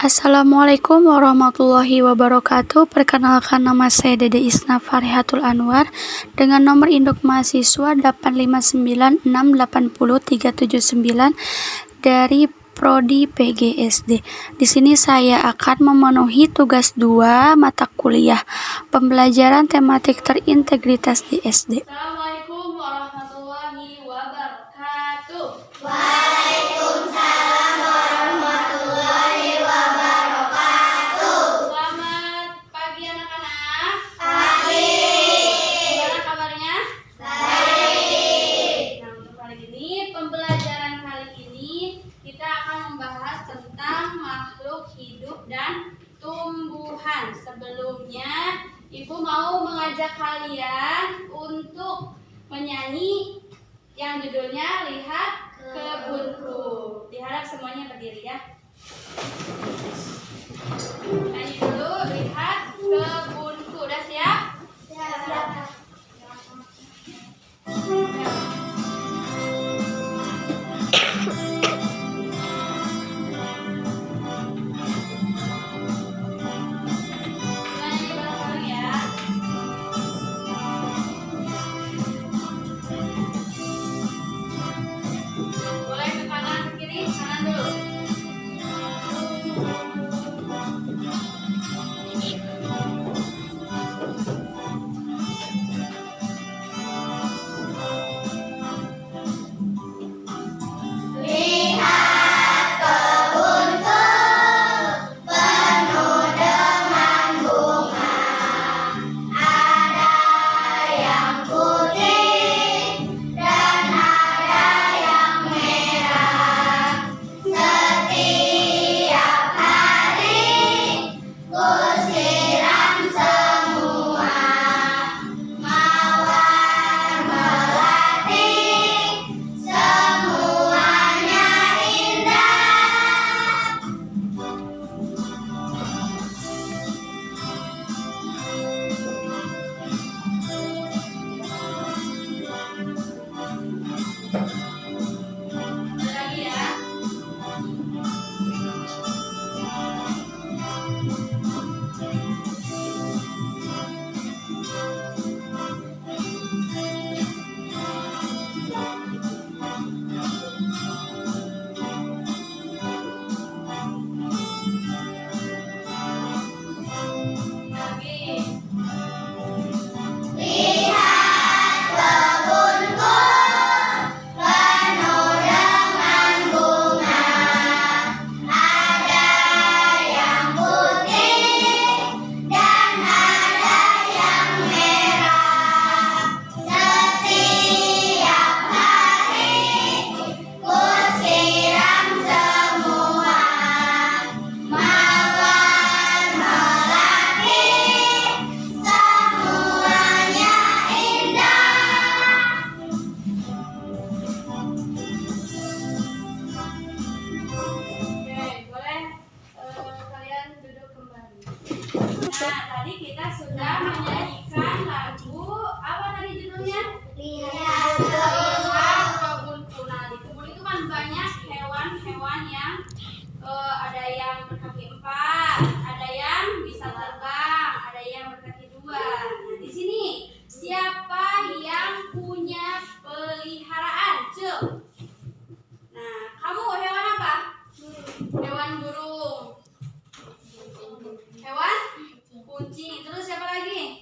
Assalamualaikum warahmatullahi wabarakatuh. Perkenalkan, nama saya Dede Isna Farihatul Anwar dengan nomor induk mahasiswa 859680379 dari Prodi PGSD. Di sini saya akan memenuhi tugas 2 mata kuliah pembelajaran tematik terintegritas di SD. Assalamualaikum warahmatullahi wabarakatuh. Waalaikumsalam warahmatullahi wabarakatuh. Selamat pagi anak-anak. Pagi. Gimana kabarnya? Baik. Nah, untuk pembelajaran kali ini kita akan membahas tentang makhluk hidup dan tumbuhan. Sebelumnya, Ibu mau mengajak kalian untuk menyanyi yang judulnya Lihat Kebunku. Diharap semuanya berdiri ya. Nyanyi dulu, Lihat Kebunku. Udah siap? Siap. Nyanyi bareng-bareng ya. Boleh ke kanan, ke kiri, kanan dulu. Lihat kebunku penuh dengan bunga. Ada yang putih dan ada yang merah. Setiap hari ku siram semua. Mawar melati semuanya indah. Ada lagi ya. Lagi. Lihat kebunku penuh dengan bunga. Ada yang putih dan ada yang merah. Setiap hari ku siram semua. Mawar melati semuanya indah. Oke, boleh kalian duduk kembali. Nah, tadi kita sudah menyanyikan lagu apa tadi judulnya? Lihat Lihat Kebunku. Nah, di kebun itu kan banyak hewan-hewan yang ada yang berkaki 4, ada yang bisa terbang, ada yang berkaki 2. Nah, di sini siapa yang punya peliharaan? Cuk. Nah, kamu hewan apa? Hewan burung. Hewan? Kucing. Terus siapa lagi?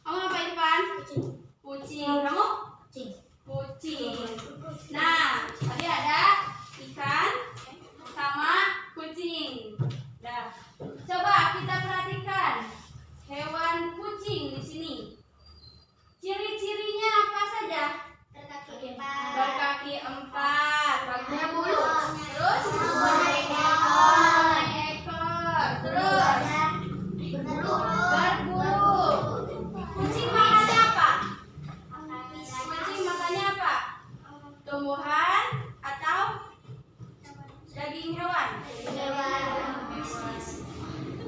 Kamu apa itu, Pan? Kucing. Kamu? Kucing. Nah, tadi ada ikan sama kucing. Nah, coba kita perhatikan hewan kucing di sini. Ciri-cirinya apa saja? Berkaki 4, bagus. Terus? Ekor. Terus? Berbulu. Kucing makannya apa? Kucing makannya apa? Tumbuhan atau daging hewan?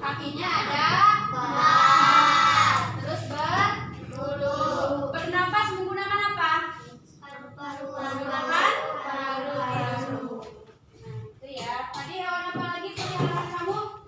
Kakinya ada 4. Terus berbulu. Bernapas menggunakan apa? Menggunakan paru-paru. Nah, itu ya. Tadi hewan apa lagi peliharaan kamu?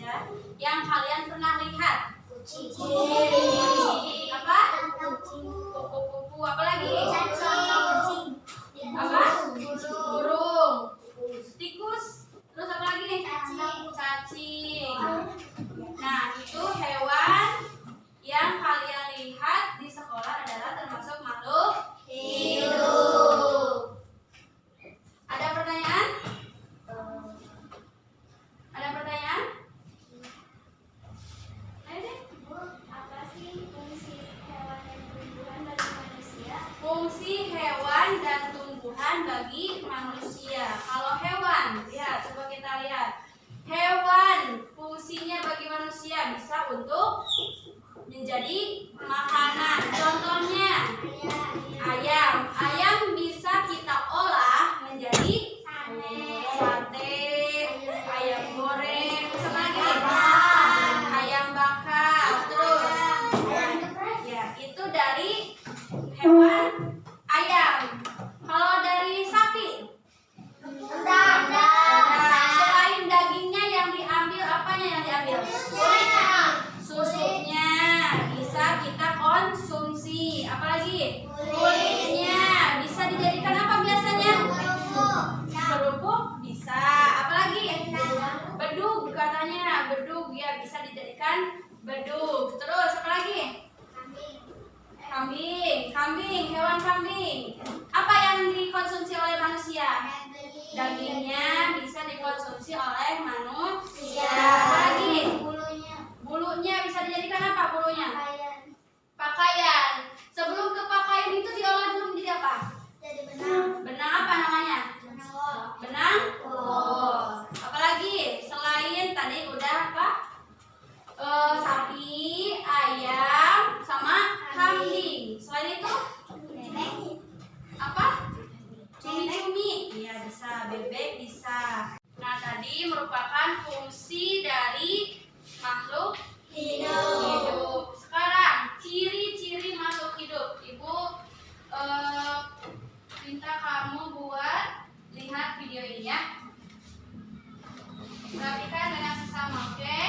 ya, yang kalian pernah lihat? Kucing. Apa? Kupu-kupu. Apa lagi? Apa? Burung. Tikus. Terus apa lagi? Cacing. Nah, itu hewan yang kalian lihat di sekolah adalah termasuk makhluk hidup. Ada pertanyaan? Ada pertanyaan? Ayo deh. Apa sih fungsi hewan dan tumbuhan bagi manusia? Fungsi hewan dan tumbuhan bagi manusia. Kalau hewan, lihat, coba kita lihat. Hewan fungsinya bagi manusia bisa untuk menjadi makanan. Contohnya ayam. Ayam bisa kita olah menjadi sate, ayam goreng, terus apa lagi? Ayam bakar. Terus ya, itu dari hewan ayam. Kalau dari sapi, selain dagingnya yang diambil, apanya yang diambil? Susunya bisa kita konsumsi. Apalagi? Kulitnya bisa dijadikan apa biasanya? Kerupuk bisa. Apalagi? Bedug katanya. Bedug ya, bisa dijadikan bedug. Terus apa lagi? Kambing, hewan kambing. Apa yang dikonsumsi oleh manusia? Dagingnya bisa dikonsumsi oleh manusia. Apalagi? Bulunya bisa dijadikan apa bulunya? Pakaian. Sebelum ke pakaian itu diolah dulu menjadi apa? Benang apa namanya? Benang? Oh. Apalagi? Selain tadi udah apa? Sapi, ayam, sama kambing. Selain itu? Apa? Cumi-cumi. Iya bisa. Bebek bisa. Nah tadi merupakan fungsi dari makhluk hidup. Sekarang ciri-ciri makhluk hidup. Ibu minta kamu buat lihat video ini ya. Perhatikan dengan sesama, oke?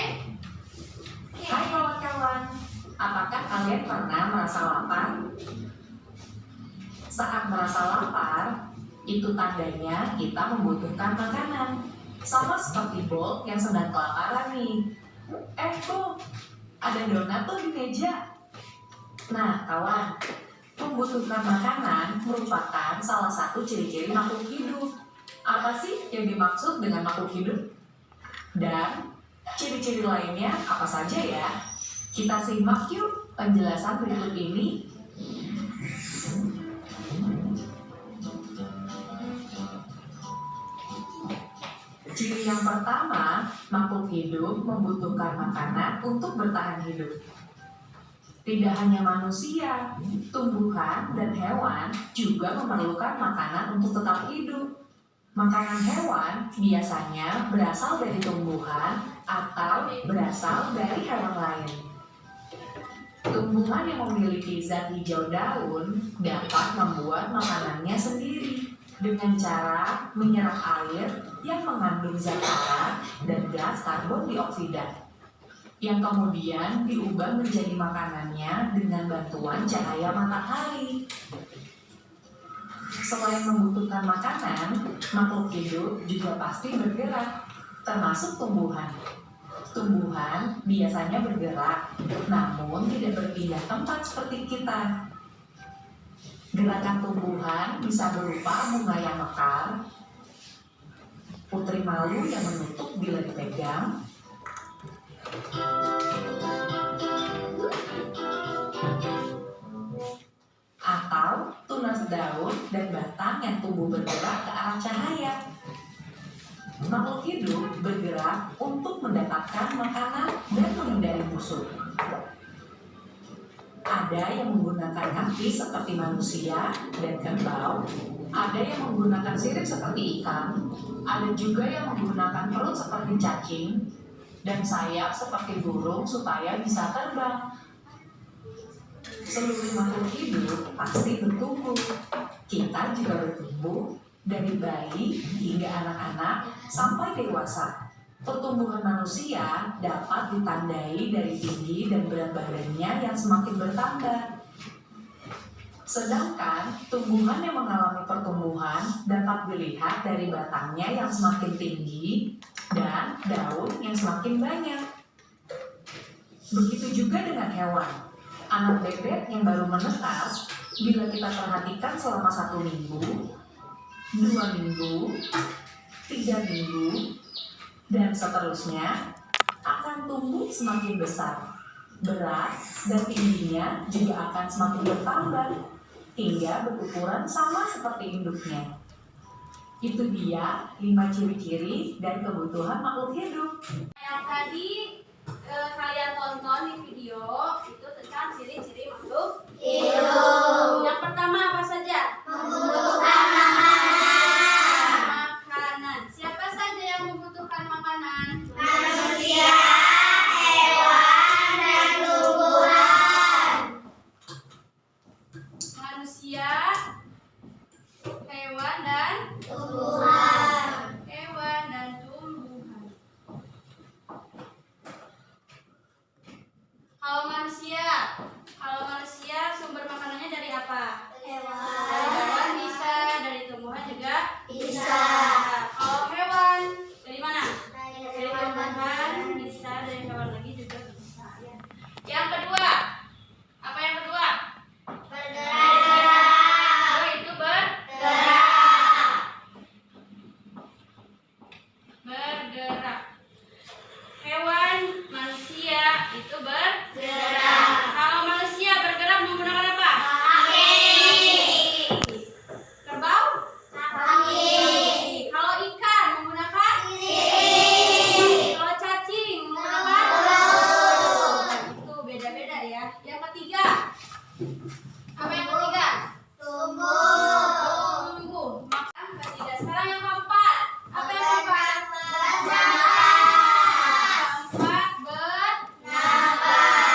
Hai kawan-kawan, apakah kalian pernah merasa lapar? Saat merasa lapar, itu tandanya kita membutuhkan makanan. Sama seperti Bolt yang sedang kelaparan nih. Bolt, ada donat tuh di meja. Nah kawan, membutuhkan makanan merupakan salah satu ciri-ciri makhluk hidup. Apa sih yang dimaksud dengan makhluk hidup? Dan ciri-ciri lainnya apa saja ya? Kita simak yuk penjelasan berikut ini. Ciri yang pertama, makhluk hidup membutuhkan makanan untuk bertahan hidup. Tidak hanya manusia, tumbuhan dan hewan juga memerlukan makanan untuk tetap hidup. Makanan hewan biasanya berasal dari tumbuhan atau berasal dari hewan lain. Tumbuhan yang memiliki zat hijau daun dapat membuat makanannya sendiri dengan cara menyerap air yang mengandung zat hara dan gas karbon dioksida, yang kemudian diubah menjadi makanannya dengan bantuan cahaya matahari. Selain membutuhkan makanan, makhluk hidup juga pasti bergerak, termasuk tumbuhan. Tumbuhan biasanya bergerak, namun tidak berpindah tempat seperti kita. Gerakan tumbuhan bisa berupa bunga yang mekar, putri malu yang menutup bila dipegang, atau tunas daun dan batang yang tumbuh bergerak ke arah cahaya. Makhluk hidup bergerak untuk mendapatkan makanan dan menghindari musuh. Ada yang menggunakan kaki seperti manusia dan kerbau, ada yang menggunakan sirip seperti ikan, ada juga yang menggunakan perut seperti cacing, dan sayap seperti burung supaya bisa terbang. Seluruh makhluk hidup pasti bertumbuh. Kita juga bertumbuh dari bayi hingga anak-anak sampai dewasa. Pertumbuhan manusia dapat ditandai dari tinggi dan berat badannya yang semakin bertambah. Sedangkan tumbuhan yang mengalami pertumbuhan dapat dilihat dari batangnya yang semakin tinggi dan daun yang semakin banyak. Begitu juga dengan hewan. Anak bebek yang baru menetas, bila kita perhatikan selama 1 minggu, 2 minggu, 3 minggu, dan seterusnya, akan tumbuh semakin besar. Berat dan tingginya juga akan semakin bertambah, hingga berukuran sama seperti induknya. Itu dia 5 ciri-ciri dan kebutuhan makhluk hidup. Yang tadi kalian tonton di video itu tentang ciri-ciri makhluk hidup. Yang pertama apa saja? Membutuhkan Makanan. Siapa saja yang membutuhkan makanan? manusia, hewan, dan tumbuhan. Manusia, hewan dan Tumbuhan. hewan dan tumbuhan. Kalau manusia sumber makanannya dari apa? Dari Hewan. hewan bisa, dari tumbuhan juga Bisa. Kalau hewan dari mana? Dari Dari hewan tumbuhan bisa, dari hewan lagi juga bisa. Ya. Yang kedua, apa yang kedua? bergerak. Oh, itu bergerak. Hewan, manusia itu bergerak. Kalau manusia bergerak menggunakan apa? Kaki. Kerbau? Kaki. Kalau ikan menggunakan? Sirip. Kalau cacing menggunakan? Mulut. Itu beda-beda ya. Yang ketiga, apa yang ketiga? Tumbuh. Tumbuh. Makan ketiga. Sekarang yang keempat. Apa yang keempat? Keempat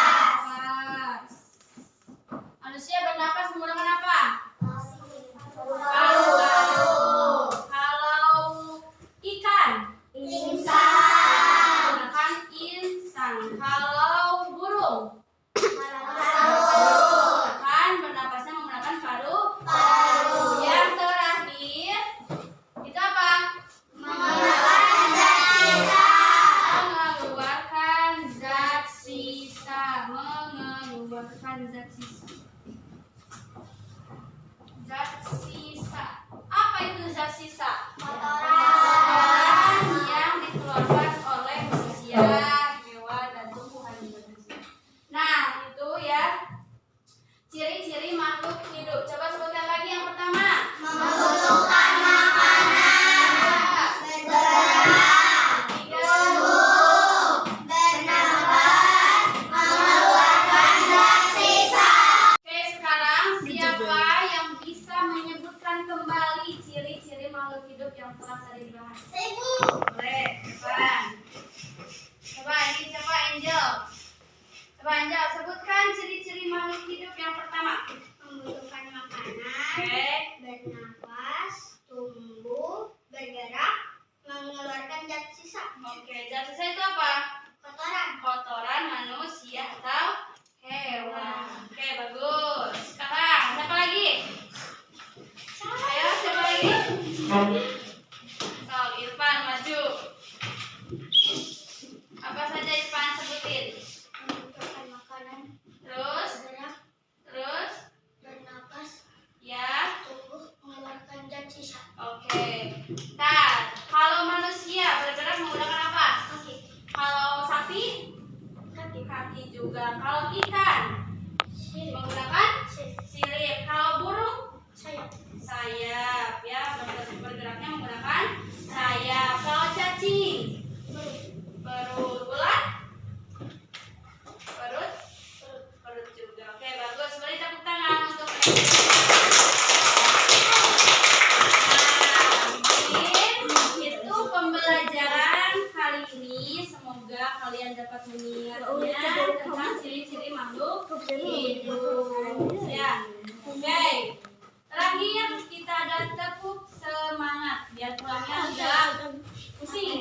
bernapas. Manusia bernapas menggunakan apa? Paru-paru. Kalau ikan menggunakan insang. Kalau burung kan bernapasnya menggunakan paru-paru. Yang terakhir itu apa? Mengeluarkan zat sisa. Zat sisa. Apa itu zat sisa? Kotoran yang dikeluarkan oleh manusia, hewan, dan tumbuhan juga bisa. Nah, itu ya ciri-ciri makhluk hidup. Coba sebutkan lagi yang pertama. Membutuhkan makanan. Bergerak. Tiga. Tumbuh. Bernapas. Mengeluarkan zat sisa. Oke, sekarang siapa yang bisa menyebutkan kembali ciri-ciri makhluk hidup yang telah tadi dibahas? Ibu. Boleh, Evan. Coba ini siapa? Angel. Coba Angel, sebutkan ciri-ciri makhluk hidup yang pertama. Membutuhkan makanan. Oke. Bernapas. Tumbuh. Bergerak. Mengeluarkan zat sisa. Oke, zat sisa itu apa? Kotoran. Kotoran manusia atau hewan. Oke, bagus. Sekarang siapa lagi? Ayo, siapa lagi? Oh, Irfan maju. Apa saja Irfan sebutin? Membutuhkan makanan. Terus, Bergerak. terus, Bernapas. ya. Tumbuh. Mengeluarkan zat sisa. Oke. Nah, kalau manusia bergerak menggunakan apa? Kaki. Kalau sapi, Kaki. kaki juga. Kalau ikan Sirip. menggunakan Sirip. sirip. Kalau burung, Sayap. sayap. Ya, bergeraknya menggunakan sayap. Kalau cacing, perut. Ular, perut, perut juga. Oke, bagus. Beri tepuk tangan untuk mereka. Mungkin itu pembelajaran kali ini. Semoga kalian dapat mengingatnya tentang ciri-ciri makhluk hidup. Ya, oke. Terakhir kita ada tepuk semangat biar pulangnya enggak pusing.